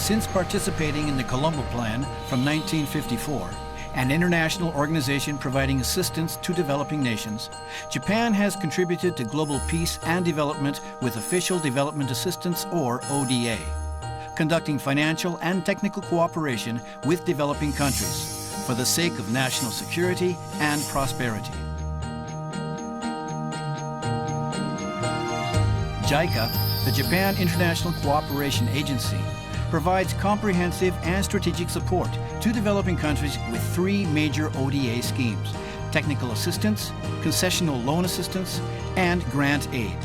Since participating in the Colombo Plan from 1954, an international organization providing assistance to developing nations, Japan has contributed to global peace and development with official development assistance, or ODA, conducting financial and technical cooperation with developing countries for the sake of national security and prosperity. JICA, the Japan International Cooperation Agency, provides comprehensive and strategic support to developing countries with three major ODA schemes: technical assistance, concessional loan assistance, and grant aid.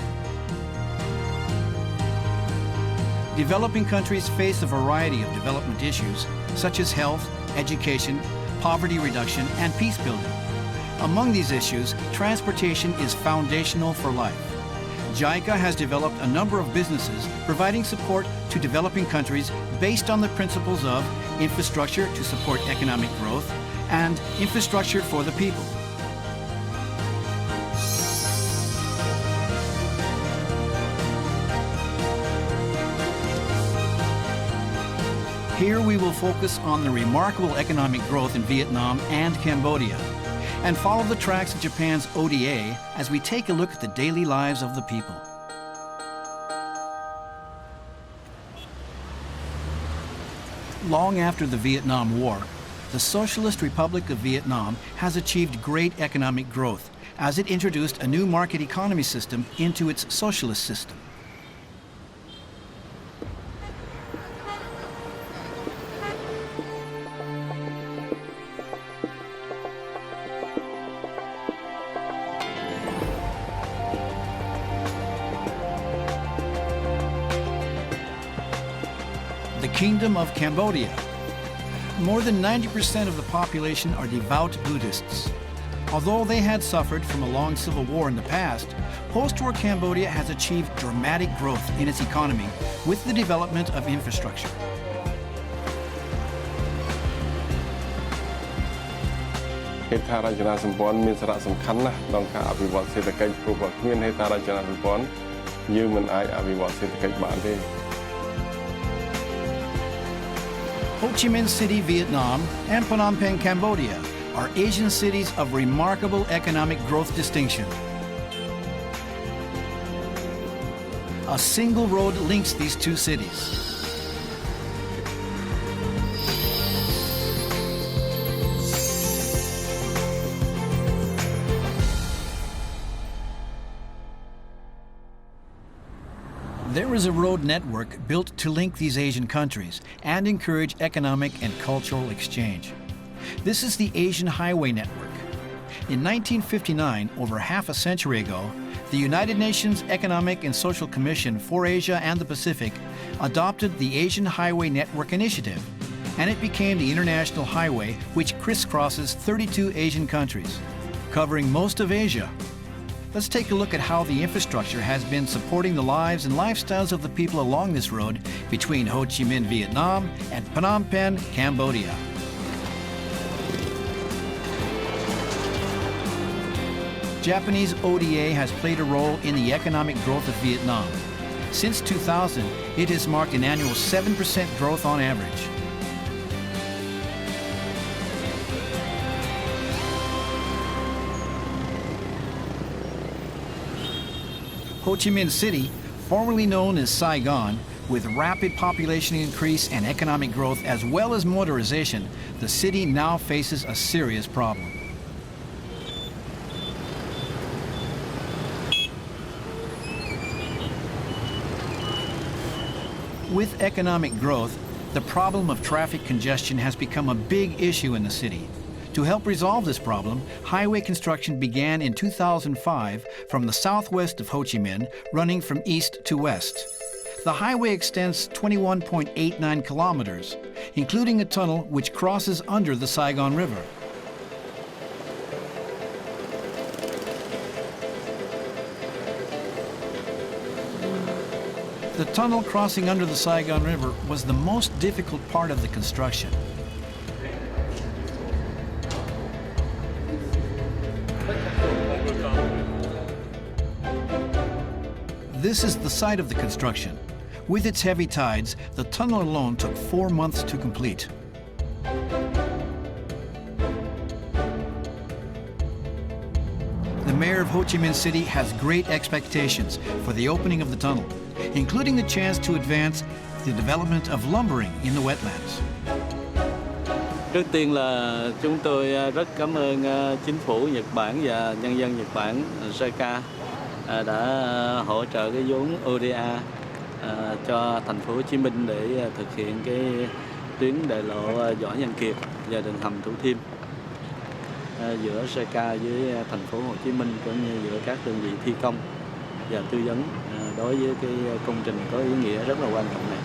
Developing countries face a variety of development issues such as health, education, poverty reduction, and peace building. Among these issues, transportation is foundational for life. JICA has developed a number of businesses providing support to developing countries based on the principles of infrastructure to support economic growth and infrastructure for the people. Here we will focus on the remarkable economic growth in Vietnam and Cambodia, and follow the tracks of Japan's ODA as we take a look at the daily lives of the people. Long after the Vietnam War, the Socialist Republic of Vietnam has achieved great economic growth as it introduced a new market economy system into its socialist system. The Kingdom of Cambodia. More than 90% of the population are devout Buddhists. Although they had suffered from a long civil war in the past, post-war Cambodia has achieved dramatic growth in its economy with the development of infrastructure. Ho Chi Minh City, Vietnam, and Phnom Penh, Cambodia are Asian cities of remarkable economic growth distinction. A single road links these two cities. There is a road network built to link these Asian countries and encourage economic and cultural exchange. This is the Asian Highway Network. In 1959, over half a century ago, the United Nations Economic and Social Commission for Asia and the Pacific adopted the Asian Highway Network Initiative, and it became the international highway which crisscrosses 32 Asian countries, covering most of Asia. Let's take a look at how the infrastructure has been supporting the lives and lifestyles of the people along this road between Ho Chi Minh, Vietnam, and Phnom Penh, Cambodia. Japanese ODA has played a role in the economic growth of Vietnam. Since 2000, it has marked an annual 7% growth on average. Ho Chi Minh City, formerly known as Saigon, with rapid population increase and economic growth as well as motorization, the city now faces a serious problem. With economic growth, the problem of traffic congestion has become a big issue in the city. To help resolve this problem, highway construction began in 2005 from the southwest of Ho Chi Minh, running from east to west. The highway extends 21.89 kilometers, including a tunnel which crosses under the Saigon River. The tunnel crossing under the Saigon River was the most difficult part of the construction. This is the site of the construction, With its heavy tides, the tunnel alone took 4 months to complete. The mayor of Ho Chi Minh City has great expectations for the opening of the tunnel, including the chance to advance the development of lumbering in the wetlands. Trước tiên là chúng tôi rất cảm ơn chính phủ Nhật Bản và nhân dân Nhật Bản, JICA đã hỗ trợ cái vốn ODA cho thành phố Hồ Chí Minh để thực hiện cái tuyến đại lộ Võ Văn Kiệt và đường hầm Thủ Thiêm giữa JICA với thành phố Hồ Chí Minh, cũng như giữa các đơn vị thi công và tư vấn đối với cái công trình có ý nghĩa rất là quan trọng này.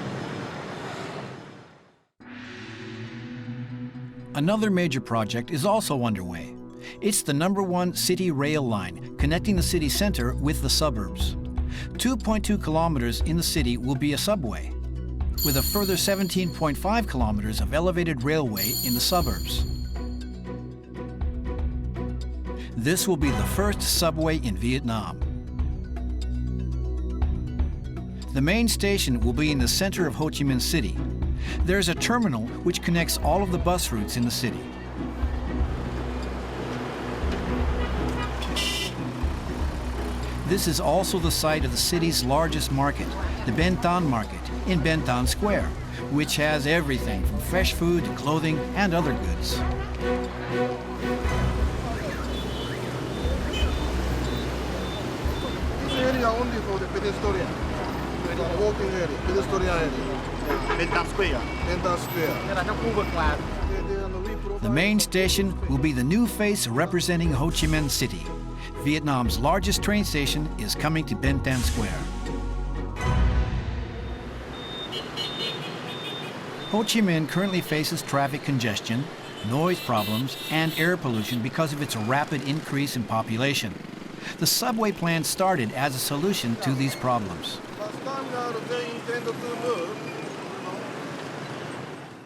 Another major project is also underway. It's the #1 city rail line connecting the city center with the suburbs. 2.2 kilometers in the city will be a subway, with a further 17.5 kilometers of elevated railway in the suburbs. This will be the first subway in Vietnam. The main station will be in the center of Ho Chi Minh City. There's a terminal which connects all of the bus routes in the city. This is also the site of the city's largest market, the Ben Thanh Market in Ben Thanh Square, which has everything from fresh food to clothing and other goods. This area only for the pedestrian, walking area, pedestrian area. Ben Thanh Square. Ben Thanh Square. The main station will be the new face representing Ho Chi Minh City. Vietnam's largest train station is coming to Ben Thanh Square. Ho Chi Minh currently faces traffic congestion, noise problems, and air pollution because of its rapid increase in population. The subway plan started as a solution to these problems.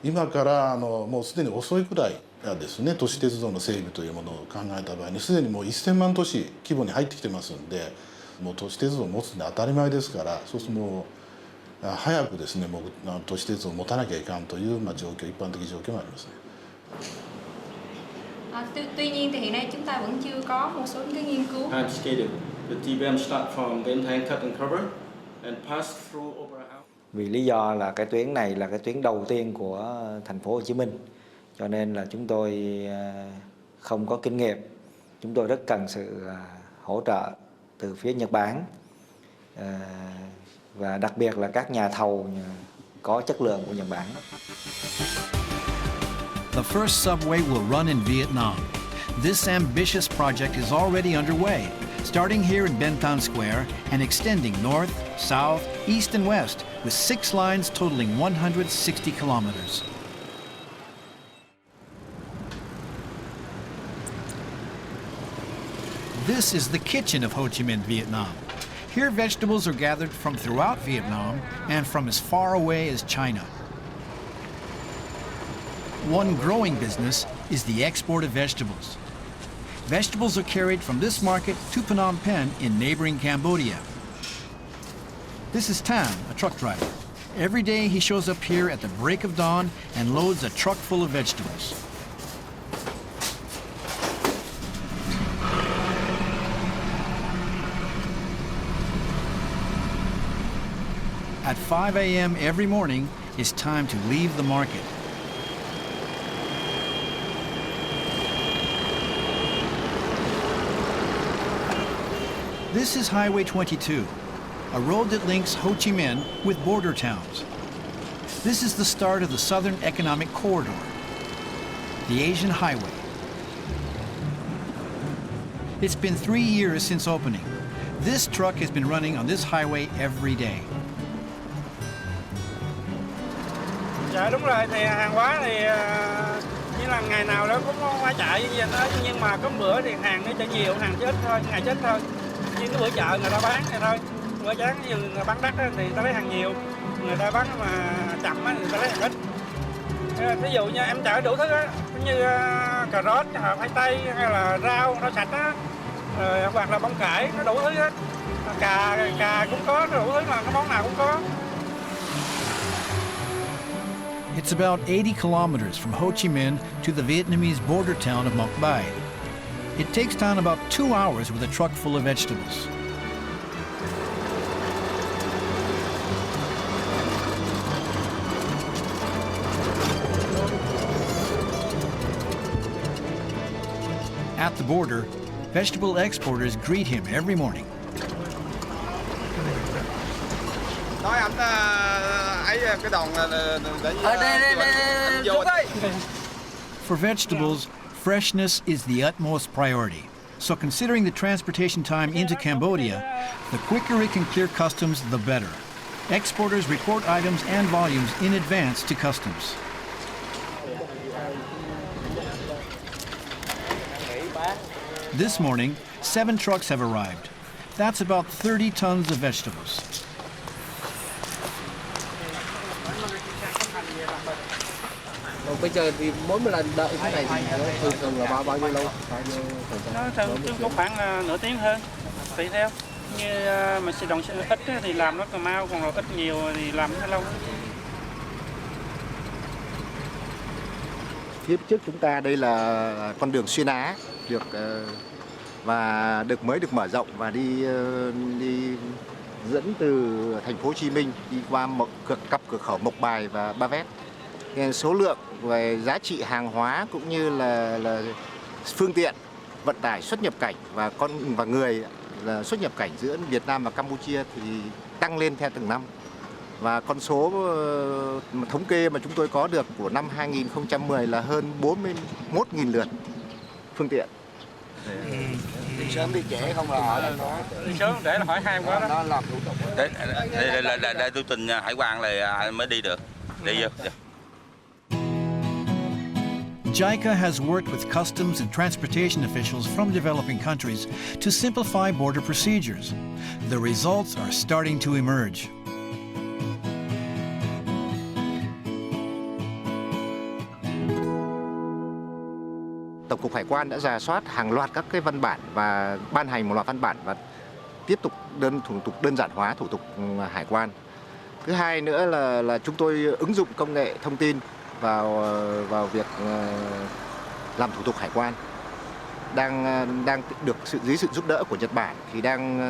今からもうすでに遅いくらいですね、都市鉄道の整備というものを考えた場合にすでにもう1000万都市規模に入ってきてますんで、もう都市鉄道を持つのは当たり前ですから、そうするともう早くですね、もう都市鉄道を持たなきゃいかんという状況、一般的状況がありますね。Tuy nhiên thì hiện nay chúng ta vẫn chưa có một số cái nghiên cứu. The TBM start from Ben Thanh cut and cover and pass through over. Vì lý do là cái tuyến này là cái tuyến đầu tiên của thành phố Hồ Chí Minh, cho nên là chúng tôi không có kinh nghiệm. Chúng tôi rất cần sự hỗ trợ từ phía Nhật Bản và đặc biệt là các nhà thầu có chất lượng của Nhật Bản. The first subway will run in Vietnam. This ambitious project is already underway, starting here in Ben Thanh Square and extending north, south, east, and west, with 6 lines totaling 160 kilometers. This is the kitchen of Ho Chi Minh, Vietnam. Here vegetables are gathered from throughout Vietnam and from as far away as China. One growing business is the export of vegetables. Vegetables are carried from this market to Phnom Penh in neighboring Cambodia. This is Tan, a truck driver. Every day he shows up here at the break of dawn and loads a truck full of vegetables. At 5 a.m. every morning, it's time to leave the market. This is Highway 22, a road that links Ho Chi Minh with border towns. This is the start of the Southern Economic Corridor, the Asian Highway. It's been 3 years since opening. This truck has been running on this highway every day. Dạ đúng rồi, thì hàng hóa thì như là ngày nào đó cũng qua chạy như vậy đó, nhưng mà có bữa thì hàng nó chở nhiều, hàng chứ ít thôi, ngày chứ ít thôi. Như cái bữa chợ người ta bán này thôi, bữa sáng như người bán đắt thì người ta lấy hàng nhiều, người ta bán mà chậm thì người ta lấy hàng ít. Ví dụ như em chở đủ thứ á, như cà rốt, khoai tây hay là rau sạch á, hoặc là bông cải, nó đủ thứ hết. Cà cũng có, nó đủ thứ mà cái món nào cũng có. It's about 80 kilometers from Ho Chi Minh to the Vietnamese border town of Moc Bai. It takes down about 2 hours with a truck full of vegetables. At the border, vegetable exporters greet him every morning. For vegetables, freshness is the utmost priority. So considering the transportation time into Cambodia, the quicker it can clear customs, the better. Exporters report items and volumes in advance to customs. This morning, 7 trucks have arrived. That's about 30 tons of vegetables. Bây giờ thì mỗi một lần đợi cái này thì thường là bao nhiêu lâu? Nó thường có khoảng nửa tiếng hơn, tùy theo. Như mà xe đồng ít thì làm nó còn mau, còn ít nhiều thì làm nó lâu. Phía trước chúng ta đây là con đường xuyên Á và mới được mở rộng và đi dẫn từ thành phố Hồ Chí Minh đi qua cặp cửa khẩu Moc Bai và Ba Vét. Số lượng về giá trị hàng hóa cũng như là phương tiện vận tải xuất nhập cảnh và người là xuất nhập cảnh giữa Việt Nam và Campuchia thì tăng lên theo từng năm. Và con số thống kê mà chúng tôi có được của năm 2010 là hơn 41.000 lượt phương tiện. Đi sớm đi trễ không là hỏi nó. Đi sớm trễ là hỏi hai quá đó. Nó làm thủ tục. Đây tôi trình hải quan là mới đi được. Đi vô. JICA has worked with customs and transportation officials from developing countries to simplify border procedures. The results are starting to emerge. Tổng cục Hải quan đã rà soát hàng loạt các cái văn bản và ban hành một loạt văn bản và tiếp tục thủ tục đơn giản hóa thủ tục hải quan. Thứ hai nữa là chúng tôi ứng dụng công nghệ thông tin vào việc làm thủ tục hải quan. Đang được dưới sự giúp đỡ của Nhật Bản thì đang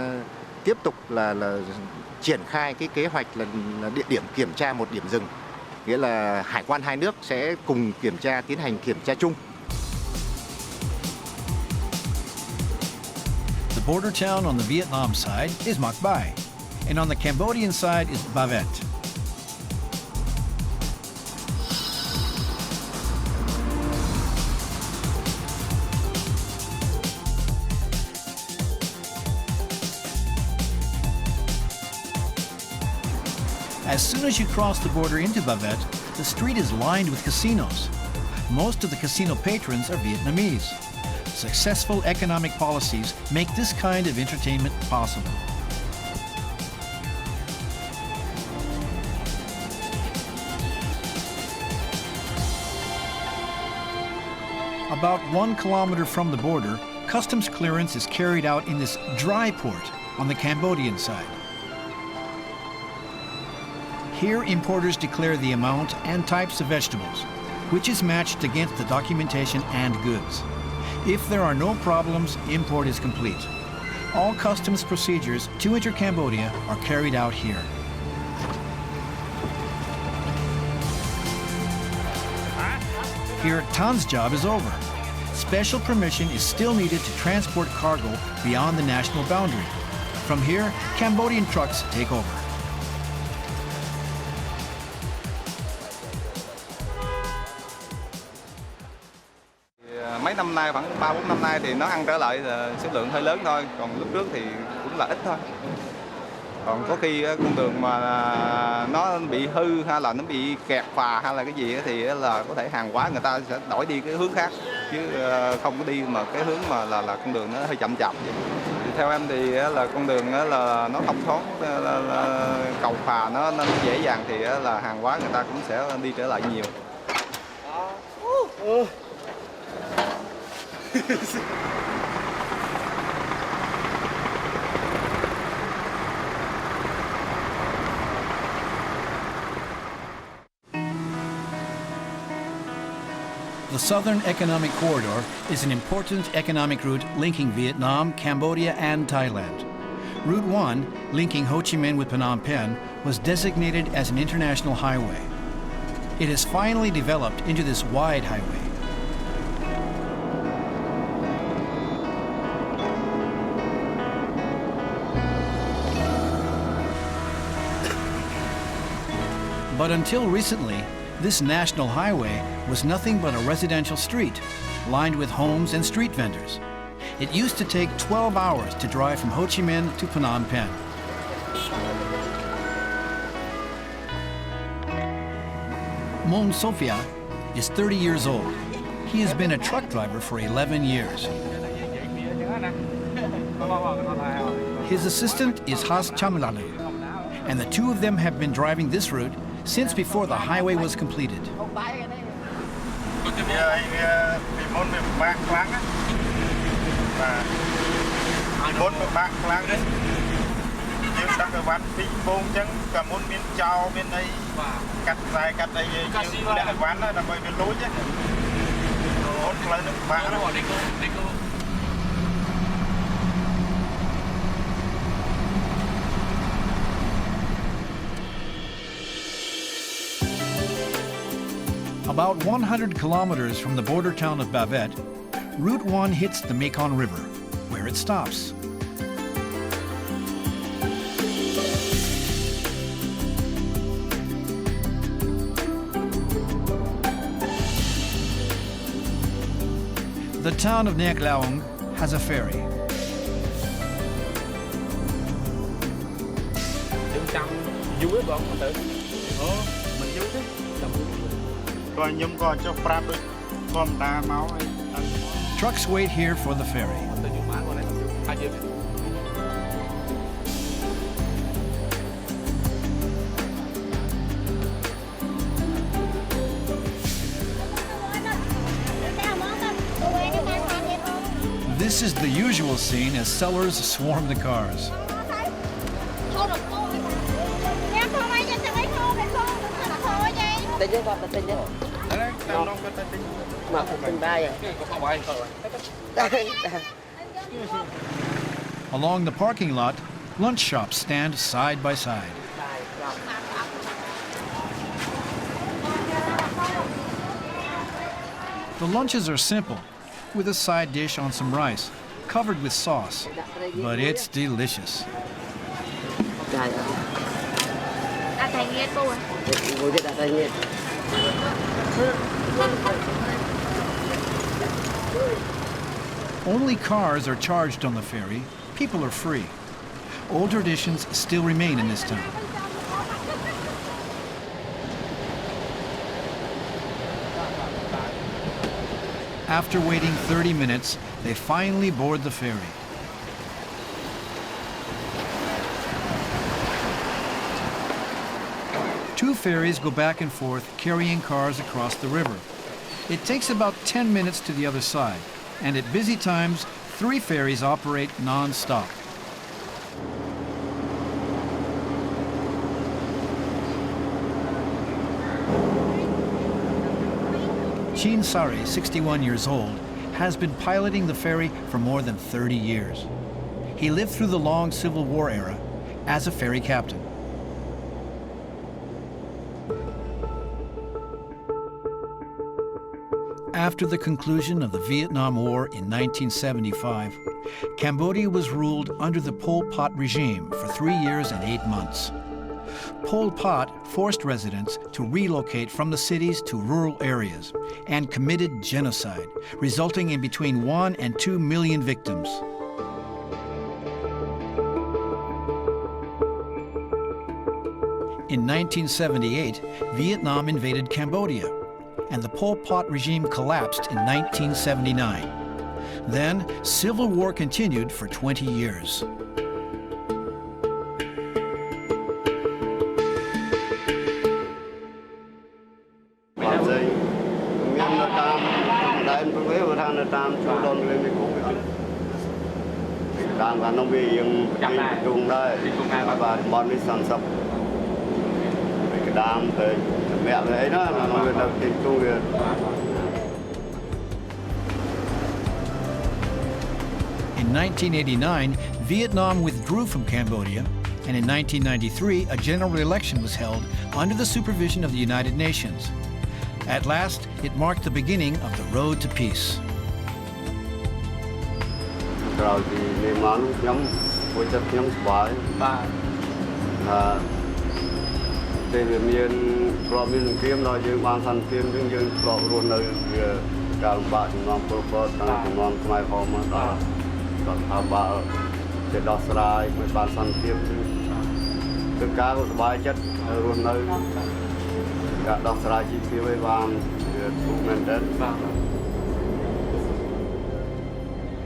tiếp tục là triển khai cái kế hoạch là địa điểm kiểm tra một điểm dừng, nghĩa là hải quan hai nước sẽ cùng tiến hành kiểm tra chung. The border town on the Vietnam side is Moc Bai, and on the Cambodian side is Ba Vét. As soon as you cross the border into Ba Vét, the street is lined with casinos. Most of the casino patrons are Vietnamese. Successful economic policies make this kind of entertainment possible. About 1 kilometer from the border, customs clearance is carried out in this dry port on the Cambodian side. Here, importers declare the amount and types of vegetables, which is matched against the documentation and goods. If there are no problems, import is complete. All customs procedures to enter Cambodia are carried out here. Here, Tan's job is over. Special permission is still needed to transport cargo beyond the national boundary. From here, Cambodian trucks take over. Mấy năm nay, khoảng 3-4 năm nay thì nó ăn trở lại số lượng hơi lớn thôi, còn lúc trước thì cũng là ít thôi. Còn có khi con đường mà nó bị hư hay là nó bị kẹt phà hay là cái gì thì là có thể hàng hóa người ta sẽ đổi đi cái hướng khác, chứ không có đi mà cái hướng mà là con đường nó hơi chậm chậm. Thì theo em thì là con đường là nó thông thoáng, là cầu phà nó dễ dàng thì là hàng hóa người ta cũng sẽ đi trở lại nhiều. The Southern Economic Corridor is an important economic route linking Vietnam, Cambodia, and Thailand. Route 1, linking Ho Chi Minh with Phnom Penh, was designated as an international highway. It has finally developed into this wide highway. But until recently, this national highway was nothing but a residential street, lined with homes and street vendors. It used to take 12 hours to drive from Ho Chi Minh to Phnom Penh. Mon Sophia is 30 years old. He has been a truck driver for 11 years. His assistant is Has Chamlalu, and the two of them have been driving this route since before the highway was completed. About 100 kilometers from the border town of Ba Viet, Route 1 hits the Mekong River, where it stops. The town of Nek Laong has a ferry. Trucks wait here for the ferry. This is the usual scene as sellers swarm the cars. Along the parking lot, lunch shops stand side by side. The lunches are simple, with a side dish on some rice, covered with sauce, but it's delicious. Only cars are charged on the ferry. People are free. Old traditions still remain in this town. After waiting 30 minutes, they finally board the ferry. Two ferries go back and forth, carrying cars across the river. It takes about 10 minutes to the other side, and at busy times, 3 ferries operate non-stop. Chin Sari, 61 years old, has been piloting the ferry for more than 30 years. He lived through the long Civil War era as a ferry captain. After the conclusion of the Vietnam War in 1975, Cambodia was ruled under the Pol Pot regime for 3 years and 8 months. Pol Pot forced residents to relocate from the cities to rural areas and committed genocide, resulting in between 1 and 2 million victims. In 1978, Vietnam invaded Cambodia, and the Pol Pot regime collapsed in 1979. Then, civil war continued for 20 years. In 1989, Vietnam withdrew from Cambodia, and in 1993, a general election was held under the supervision of the United Nations. At last, it marked the beginning of the road to peace.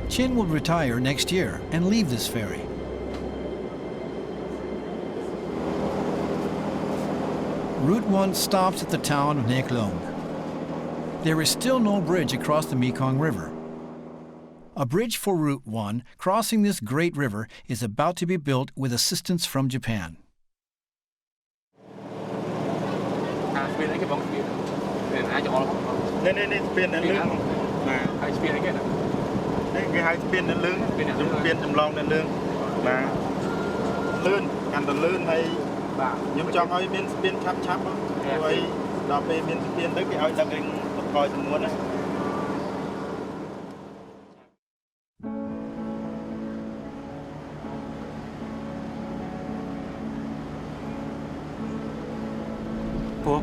Chin will retire next year and leave this ferry. Route 1 stops at the town of Nek Long. There is still no bridge across the Mekong River. A bridge for Route 1 crossing this great river is about to be built with assistance from Japan.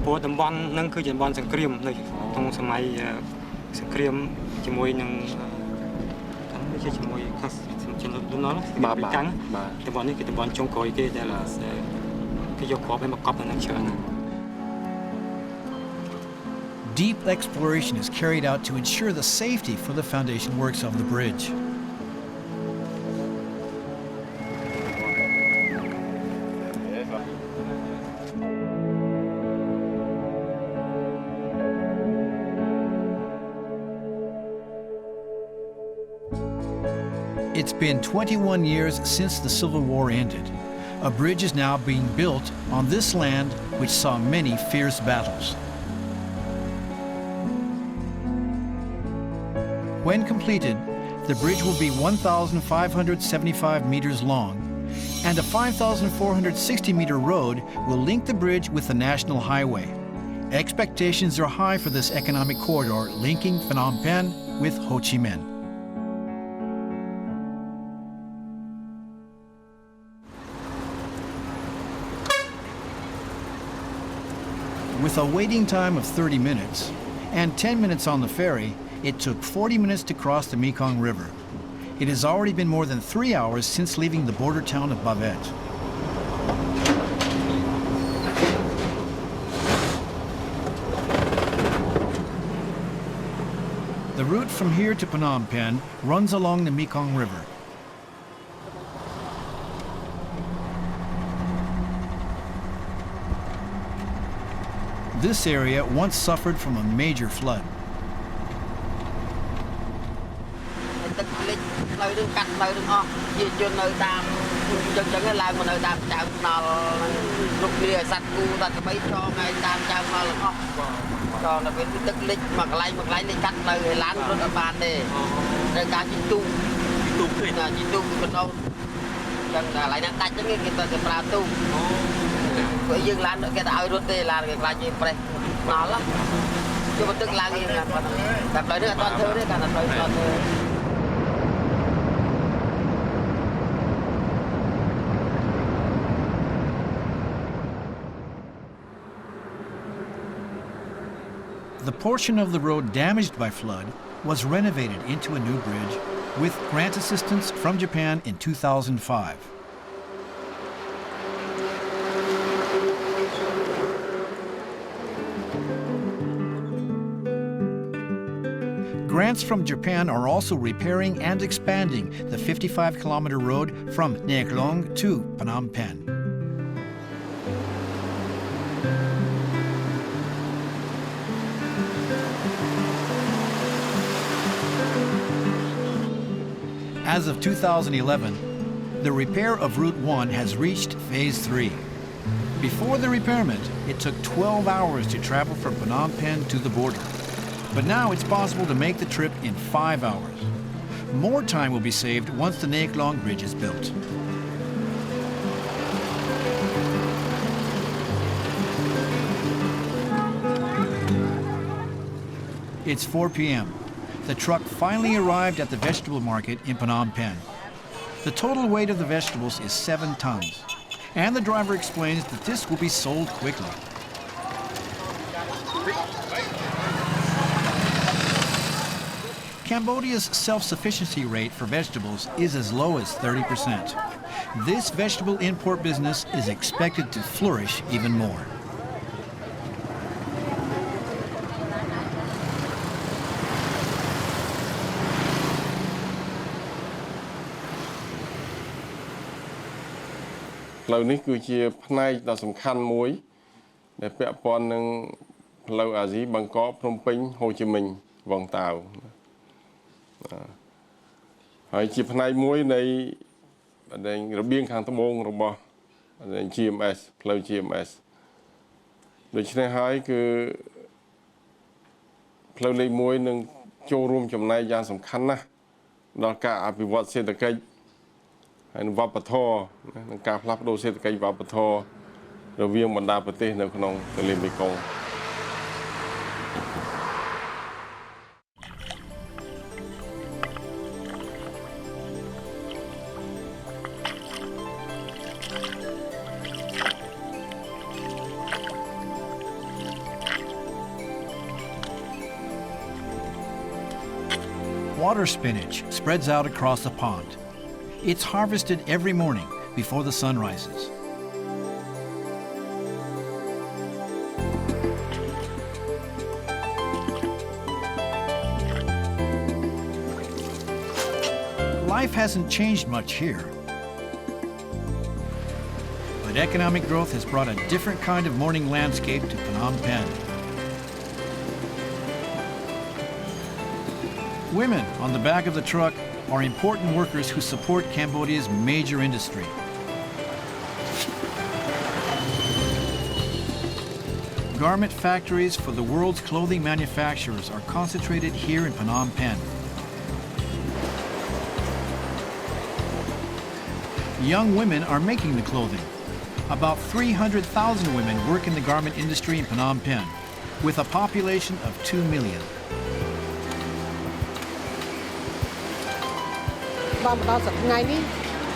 Củaតំបន់នឹងគឺជាតំបន់សង្គ្រាមនៅក្នុងសម័យសង្គ្រាមជាមួយនឹងជាជាមួយជនលន់តំបន់នេះគឺតំបន់ចុងក្រោយគេដែលគេយកគ្រាប់ឲ្យមកកប់នៅនឹងច្រើន Deep exploration is carried out to ensure the safety for the foundation works of the bridge. It's been 21 years since the Civil War ended. A bridge is now being built on this land which saw many fierce battles. When completed, the bridge will be 1,575 meters long, and a 5,460-meter road will link the bridge with the national highway. Expectations are high for this economic corridor linking Phnom Penh with Ho Chi Minh. With a waiting time of 30 minutes and 10 minutes on the ferry, it took 40 minutes to cross the Mekong River. It has already been more than 3 hours since leaving the border town of Bavet. The route from here to Phnom Penh runs along the Mekong River. This area once suffered from a major flood. The portion of the road damaged by flood was renovated into a new bridge with grant assistance from Japan in 2005. Grants from Japan are also repairing and expanding the 55-kilometer road from Nek Long to Phnom Penh. As of 2011, the repair of Route 1 has reached Phase 3. Before the repairment, it took 12 hours to travel from Phnom Penh to the border. But now it's possible to make the trip in 5 hours. More time will be saved once the Naik Long Bridge is built. It's 4 p.m. The truck finally arrived at the vegetable market in Phnom Penh. The total weight of the vegetables is 7 tons, and the driver explains that this will be sold quickly. Cambodia's self-sufficiency rate for vegetables is as low as 30%. This vegetable import business is expected to flourish even more. Lâu ní cứ chia nay là sầm khăn muối để bẹ pon nâng lâu à gì bằng có Phnom Penh, Hồ Chí Minh, Vòng Tàu. Hỏi chia nay muối này rồi biên hàng tông bông rồi bỏ GMS, lâu GMS. Rồi trên này hỏi cứ lâu lấy muối nâng châu rùm trong này gian sầm khăn na, đó cả bị vọt xe từ cây. Anh vấp bật thò, cà phê đồ xe cây vấp bật thò, rồi viên bận đạp bật têនៅក្នុងទន្លេមេគង្គ Water spinach spreads out across the pond. It's harvested every morning before the sun rises. Life hasn't changed much here, but economic growth has brought a different kind of morning landscape to Phnom Penh. Women on the back of the truck are important workers who support Cambodia's major industry. Garment factories for the world's clothing manufacturers are concentrated here in Phnom Penh. Young women are making the clothing. About 300,000 women work in the garment industry in Phnom Penh, with a population of 2 million. ដល់មកដល់សប្តាហ៍ថ្ងៃនេះ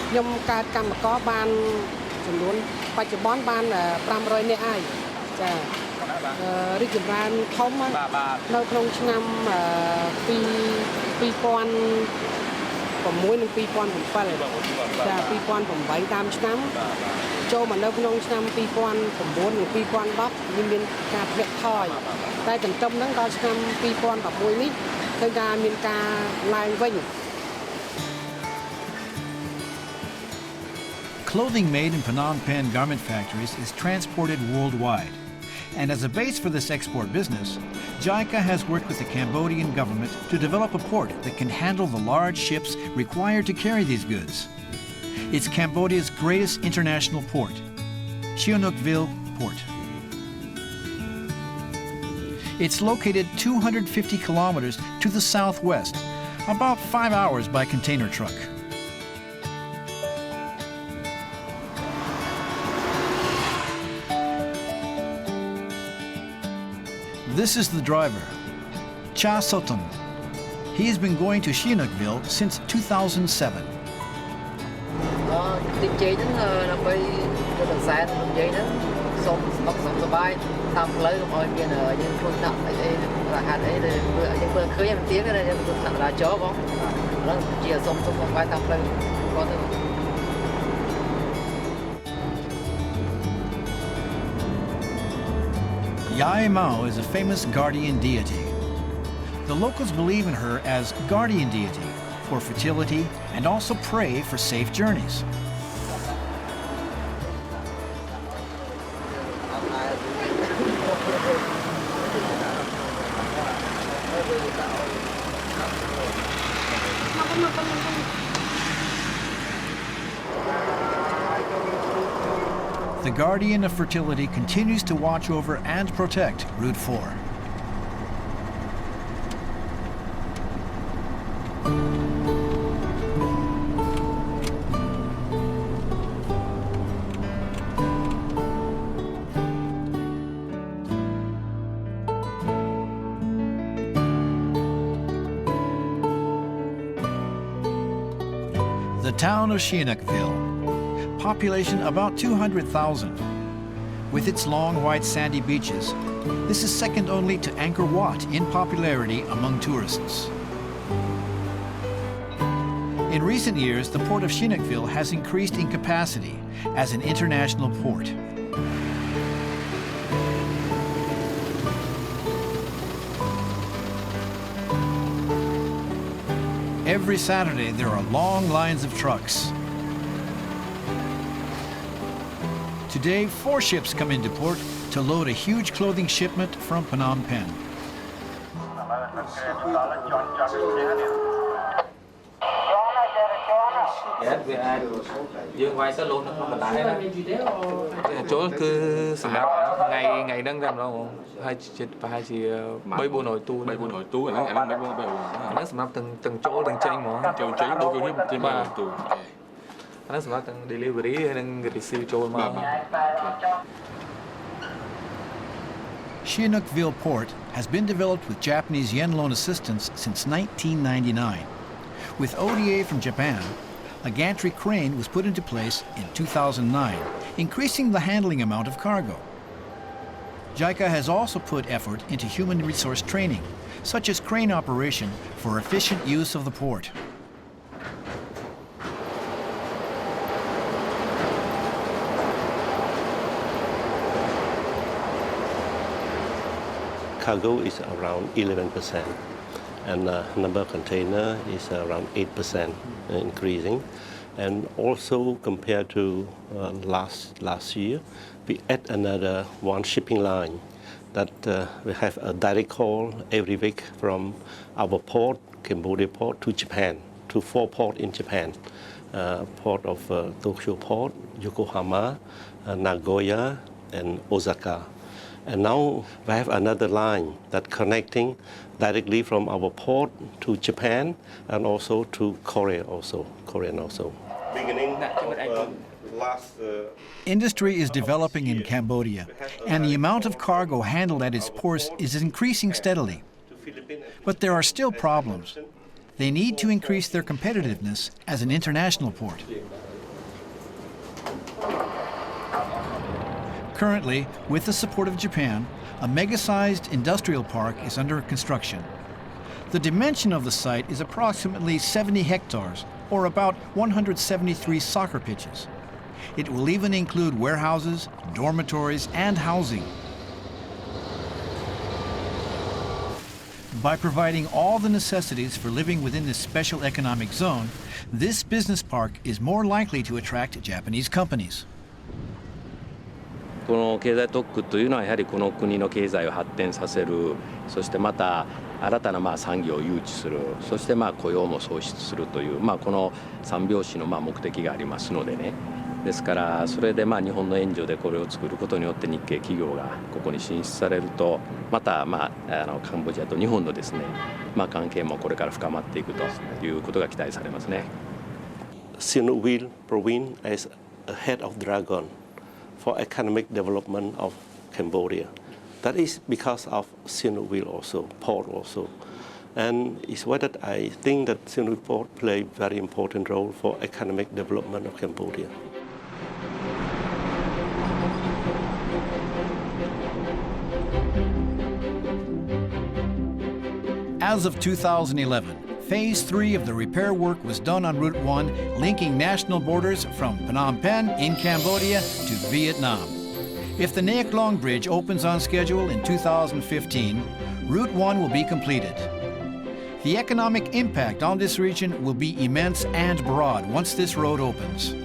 ខ្ញុំកើតកម្មករបានចំនួនបច្ចុប្បន្នបាន500នាក់ហើយចារីកចម្រើនធំនៅក្នុងឆ្នាំ2006និង2007ចា2008តាមឆ្នាំចូលមកនៅក្នុងឆ្នាំ2009និង2010មានការធ្លាក់ថយតែទន្ទឹមនឹងដល់ឆ្នាំ2011នេះឃើញថាមានការឡើងវិញ Clothing made in Phnom Penh garment factories is transported worldwide. And as a base for this export business, JICA has worked with the Cambodian government to develop a port that can handle the large ships required to carry these goods. It's Cambodia's greatest international port, Sihanoukville Port. It's located 250 kilometers to the southwest, about 5 hours by container truck. This is the driver, Cha Soton. He's been going to Sihanoukville since 2007. Yai Mao is a famous guardian deity. The locals believe in her as guardian deity for fertility and also pray for safe journeys. The guardian of fertility continues to watch over and protect Route 4. town of Sihanoukville. Population about 200,000. With its long white sandy beaches, this is second only to Angkor Wat in popularity among tourists. In recent years, the port of Sihanoukville has increased in capacity as an international port. Every Saturday, there are long lines of trucks. Today, 4 ships come into port to load a huge clothing shipment from Phnom Penh. Chỗ cứ ngày nâng ra nó hai chỉ mấy bộ nội tu nó sắm từng chỗ từng tranh mà đôi khi trên ba nó sắm từng delivery nâng receive chỗ mà. Sihanoukville Port has been developed with Japanese yen loan assistance since 1999. With ODA from Japan, a gantry crane was put into place in 2009, increasing the handling amount of cargo. JICA has also put effort into human resource training, such as crane operation for efficient use of the port. Cargo is around 11%, and number of container is around 8% increasing. And also compared to last year, we add another one shipping line that we have a direct call every week from our port, Cambodia port, to Japan, to 4 ports in Japan. Port of Tokyo Port, Yokohama, Nagoya, and Osaka. And now we have another line that connecting directly from our port to Japan and also to Korean also. Beginning of last Industry is developing in Cambodia, and the amount of cargo handled at its ports is increasing steadily. But there are still problems. They need to increase their competitiveness as an international port. Currently, with the support of Japan, a mega-sized industrial park is under construction. The dimension of the site is approximately 70 hectares, or about 173 soccer pitches. It will even include warehouses, dormitories, and housing. By providing all the necessities for living within this special economic zone, this business park is more likely to attract Japanese companies. この経済特区というのはやはりこの国の経済を発展させる、そしてまた新たな産業を誘致する、そして雇用も創出するという、この三拍子の目的がありますのでね。ですからそれで日本の援助でこれを作ることによって日系企業がここに進出されると、またカンボジアと日本のですね、関係もこれから深まっていくということが期待されますね。Sihanoukville province as a head of dragon for economic development of Cambodia. That is because of Sihanoukville also, port also. And it's why that I think that Sihanoukville port play a very important role for economic development of Cambodia. As of 2011, Phase 3 of the repair work was done on Route 1, linking national borders from Phnom Penh in Cambodia to Vietnam. If the Nha Long Bridge opens on schedule in 2015, Route 1 will be completed. The economic impact on this region will be immense and broad once this road opens.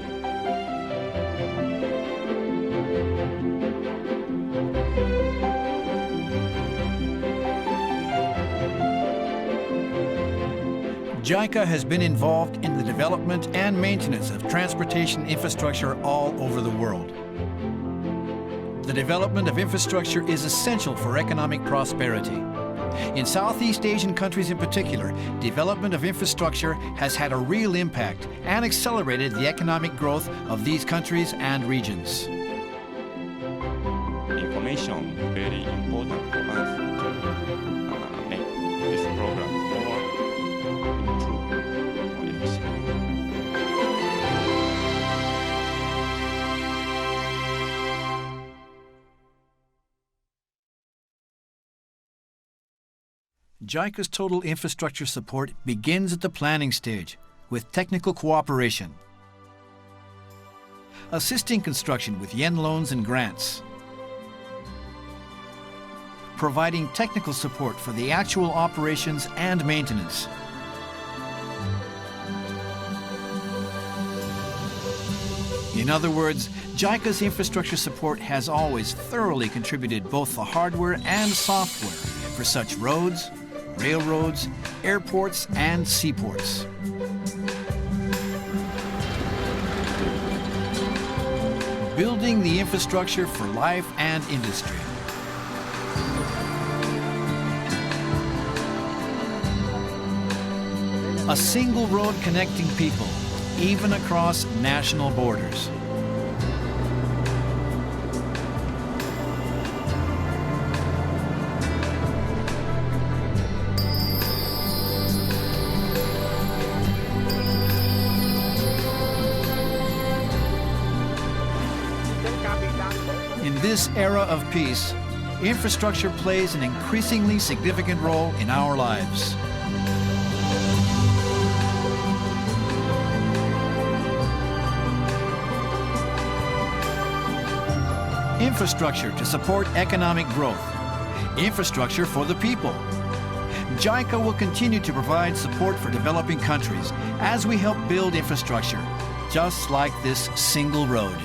JICA has been involved in the development and maintenance of transportation infrastructure all over the world. The development of infrastructure is essential for economic prosperity. In Southeast Asian countries in particular, development of infrastructure has had a real impact and accelerated the economic growth of these countries and regions. Information is very important for us to make this program more improved, more efficient. JICA's total infrastructure support begins at the planning stage with technical cooperation, assisting construction with yen loans and grants, providing technical support for the actual operations and maintenance, in other words, JICA's infrastructure support has always thoroughly contributed both the hardware and software for such roads, railroads, airports, and seaports. Building the infrastructure for life and industry. A single road connecting people, even across national borders. In this era of peace, infrastructure plays an increasingly significant role in our lives. Infrastructure to support economic growth. Infrastructure for the people. JICA will continue to provide support for developing countries as we help build infrastructure, just like this single road.